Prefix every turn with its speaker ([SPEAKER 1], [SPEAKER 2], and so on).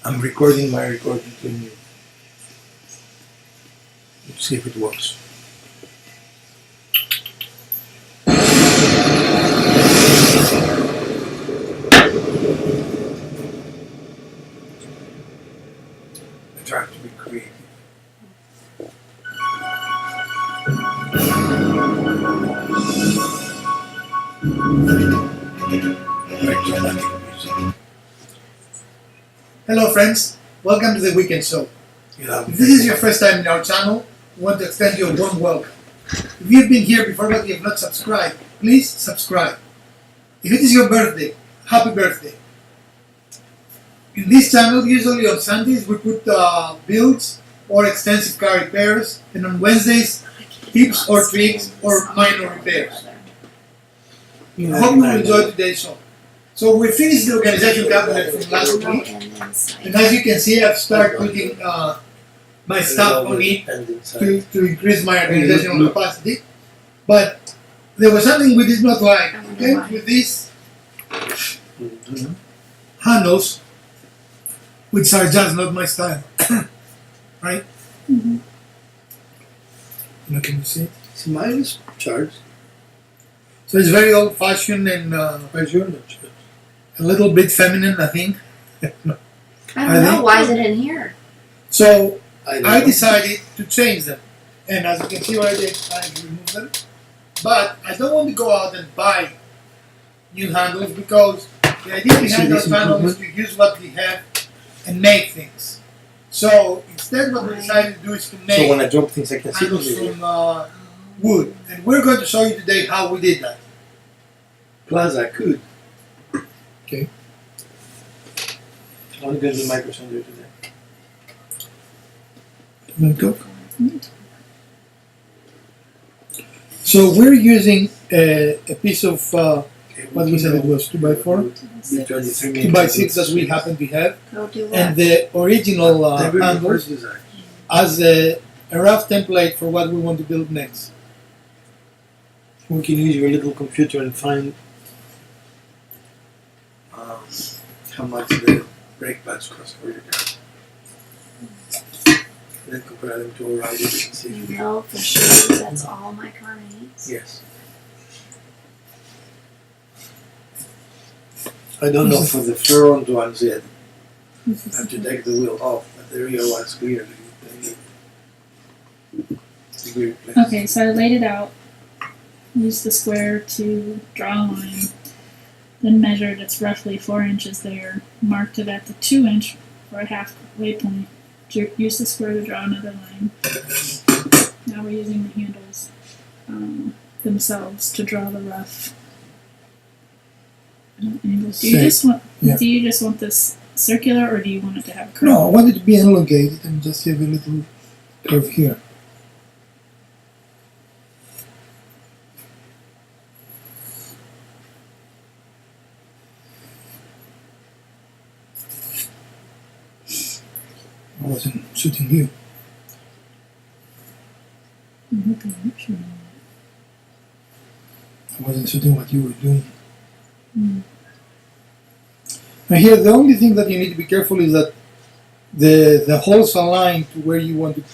[SPEAKER 1] I'm recording my recording to you. Let's see if it works. I try to be creative.
[SPEAKER 2] Hello friends, welcome to the Weekend Show. If this is your first time in our channel, we want to extend you a warm welcome. If you've been here before but you have not subscribed, please subscribe. If it is your birthday, happy birthday. In this channel, usually on Sundays, we put builds or extensive car repairs, and on Wednesdays, tips or tricks or minor repairs. I hope you will enjoy today's show. So we finished the organization cabinet from last week, and as you can see, I've started putting my stuff on it to increase my organizational capacity. But there was something we did not like. Okay, with these handles, which are just not my style, right?
[SPEAKER 1] Mm-hmm.
[SPEAKER 2] Now can you see?
[SPEAKER 1] See, mine is charged.
[SPEAKER 2] So it's very old-fashioned and a little bit feminine, I think.
[SPEAKER 3] I don't know. Why is it in here?
[SPEAKER 2] So I decided to change them, and as you can see right there, I removed them. But I don't want to go out and buy new handles because the idea behind our channel is to use what we have and make things. So instead, what we decided to do is to make
[SPEAKER 1] so when I drop things, I can see
[SPEAKER 2] handles from wood, and we're going to show you today how we did that.
[SPEAKER 1] Plus, I could.
[SPEAKER 2] Okay.
[SPEAKER 1] I'm going to do Microsoft here today.
[SPEAKER 2] Go. So we're using a piece of what we said it was 2x4, 2x6 that we happen to have, and the original handles as a rough template for what we want to build next.
[SPEAKER 1] We can use your little computer and find how much the brake pads cost for your car. And then compare them to a rider and see.
[SPEAKER 3] You know for sure that's all my car needs.
[SPEAKER 1] Yes. I don't know for the front ones yet. I have to take the wheel off, but the rear one's clear.
[SPEAKER 4] Okay, so I laid it out, used the square to draw a line, then measured it's roughly 4 inches there, marked it at the 2-inch for a halfway point, used the square to draw another line. Now we're using the handles themselves to draw the rough angles. Do you just want this circular, or do you want it to have a curve?
[SPEAKER 2] No, I want it to be elongated and just have a little curve here. I wasn't shooting you. I wasn't shooting what you were doing. Now here, the only thing that you need to be careful is that the holes align to where you want to